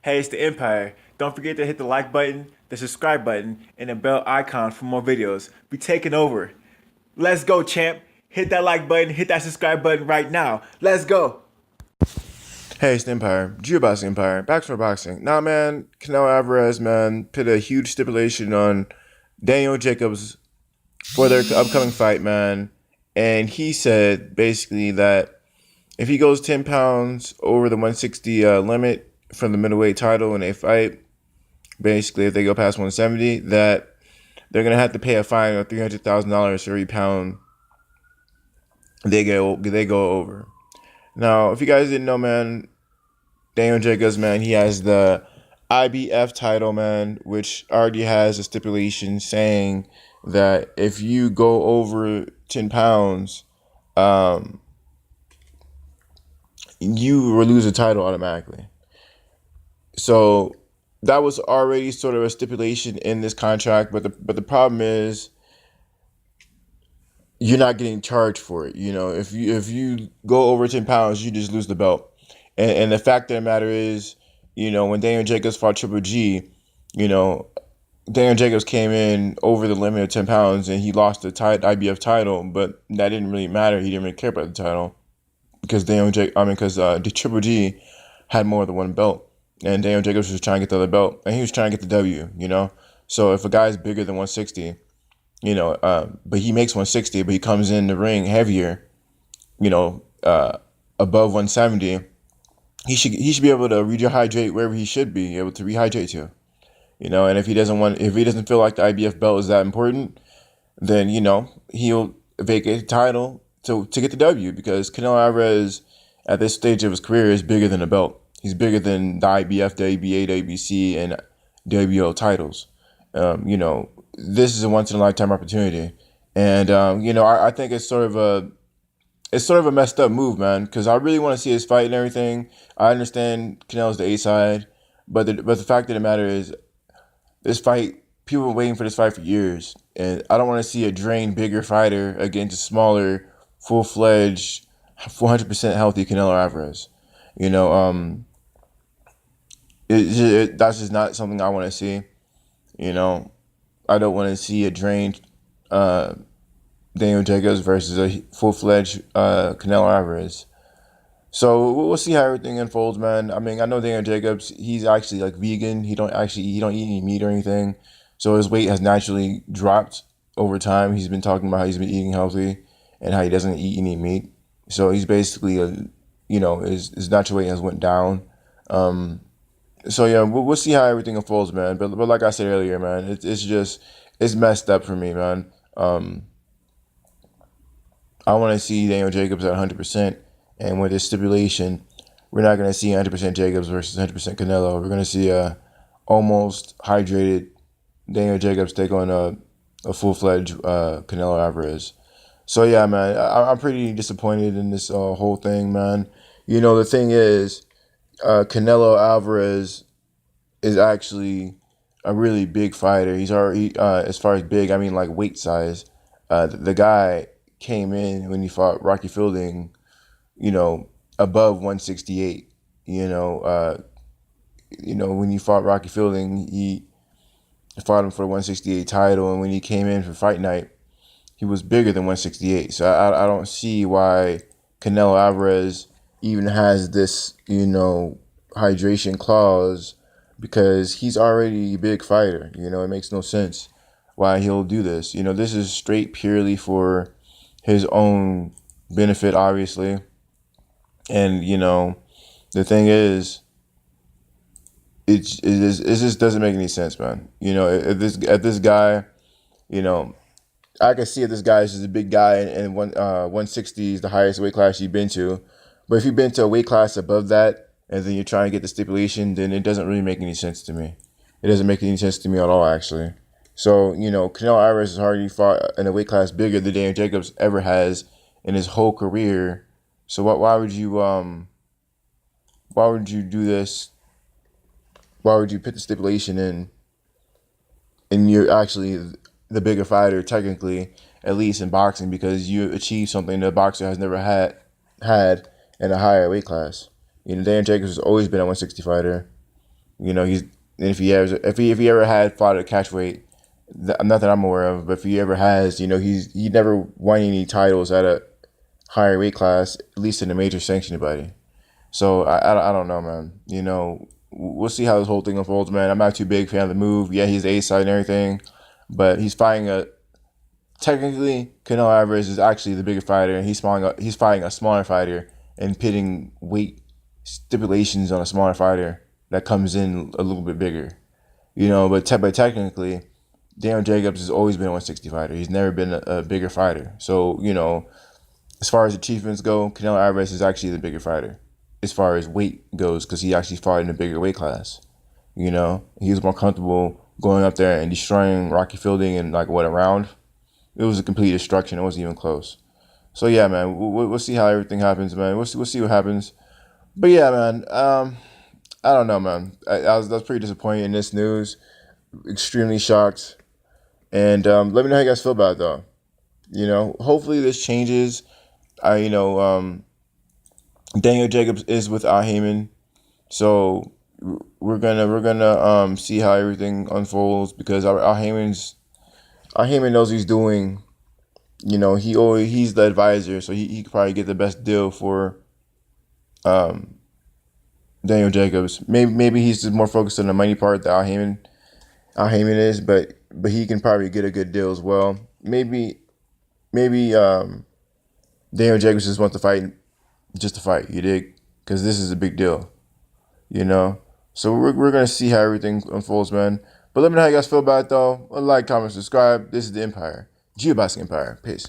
Hey, it's the Empire. Don't forget to hit the like button, the subscribe button, and the bell icon for more videos. We taking over. Let's go, champ. Hit that like button, hit that subscribe button right now. Let's go. Hey, it's the Empire. Boxing Empire. Back for boxing. Now, man, Canelo Alvarez, man, put a huge stipulation on Daniel Jacobs for their upcoming fight, man. And he said basically that if he goes 10 pounds over the 160 limit from the middleweight title in a fight, basically if they go past 170, that they're going to have to pay a fine of $300,000 for every pound they go over. Now, if you guys didn't know, man, Daniel Jacobs, man, he has the IBF title, man, which already has a stipulation saying that if you go over 10 pounds, um, you will lose the title automatically. So that was already sort of a stipulation in this contract, but the problem is you're not getting charged for it. You know, if you go over 10 pounds, you just lose the belt. And the fact of the matter is, when Daniel Jacobs fought Triple G, you know, Daniel Jacobs came in over the limit of 10 pounds and he lost the IBF title, but that didn't really matter. He didn't really care about the title because the Triple G had more than one belt, and Daniel Jacobs was trying to get the other belt, and he was trying to get the W. So if a guy's bigger than 160, but he makes 160, but he comes in the ring heavier, above 170. He should be able to rehydrate wherever he should be able to rehydrate to. And if he doesn't feel like the IBF belt is that important, then he'll vacate the title to get the W, because Canelo Alvarez at this stage of his career is bigger than a belt. He's bigger than the IBF, the ABA, the ABC, and WBO titles. This is a once in a lifetime opportunity, and I think it's sort of a messed up move, man, because I really want to see his fight and everything. I understand Canelo's the A side, but the fact of the matter is, this fight, people have been waiting for this fight for years, and I don't want to see a drained, bigger fighter against a smaller, full-fledged, 100% healthy Canelo Alvarez. You know, that's just not something I want to see. You know, I don't want to see a drained Daniel Jacobs versus a full-fledged Canelo Alvarez. So we'll see how everything unfolds, man. I mean, I know Daniel Jacobs, he's actually like vegan. He don't eat any meat or anything. So his weight has naturally dropped over time. He's been talking about how he's been eating healthy and how he doesn't eat any meat. So he's basically his natural weight has went down. So yeah, we'll see how everything unfolds, man. But like I said earlier, man, it's messed up for me, man. I want to see Daniel Jacobs at 100%. And with this stipulation, we're not going to see 100% Jacobs versus 100% Canelo. We're going to see a almost hydrated Daniel Jacobs take on a full-fledged Canelo Alvarez. So yeah, man, I'm pretty disappointed in this whole thing, man. The thing is, Canelo Alvarez is actually a really big fighter. He's already, as far as big, I mean like weight size. The guy came in when he fought Rocky Fielding, above 168. When he fought Rocky Fielding, he fought him for the 168 title, and when he came in for fight night, he was bigger than 168. So I don't see why Canelo Alvarez even has this, hydration clause, because he's already a big fighter. It makes no sense why he'll do this. This is straight purely for his own benefit, obviously. And the thing is, it just doesn't make any sense, man. If this guy, I can see if this guy is just a big guy, and 160 is the highest weight class you've been to. But if you've been to a weight class above that, and then you're trying to get the stipulation, then it doesn't really make any sense to me. It doesn't make any sense to me at all, actually. So, Canelo Alvarez has already fought in a weight class bigger than Daniel Jacobs ever has in his whole career. So why would you do this? Why would you put the stipulation in, and you're actually the bigger fighter, technically, at least in boxing, because you achieved something that a boxer has never had in a higher weight class. Daniel Jacobs has always been a 160 fighter. You know, if he ever had fought at catch weight, not that I'm aware of, but if he ever has, you know, he never won any titles at a higher weight class, at least in a major sanctioned body. So I don't know, man. You know, we'll see how this whole thing unfolds, man. I'm not too big fan of the move. Yeah, he's the A side and everything, but he's fighting a technically Canelo Alvarez is actually the bigger fighter, and he's fighting a smaller fighter and pitting weight stipulations on a smaller fighter that comes in a little bit bigger. You know, but technically, Daniel Jacobs has always been a 160 fighter. He's never been a bigger fighter. So, you know, as far as achievements go, Canelo Alvarez is actually the bigger fighter as far as weight goes, because he actually fought in a bigger weight class. You know, he was more comfortable going up there and destroying Rocky Fielding in like what, a round? It was a complete destruction. It wasn't even close. So yeah, man, we'll see how everything happens, man. We'll see what happens. But yeah, man, I don't know, man. I was pretty disappointed in this news. Extremely shocked. And let me know how you guys feel about it, though. You know, hopefully this changes. Daniel Jacobs is with Al Heyman, so we're gonna see how everything unfolds, because Al Heyman knows what he's doing. You know, he's the advisor, so he could probably get the best deal for Daniel Jacobs. Maybe he's just more focused on the money part that Al Heyman is, but he can probably get a good deal as well. Maybe Daniel Jacobs just wants to fight just to fight, you dig? Because this is a big deal, you know? So we're going to see how everything unfolds, man. But let me know how you guys feel about it, though. Like, comment, subscribe. This is The Empire. Geoboxing Empire. Peace.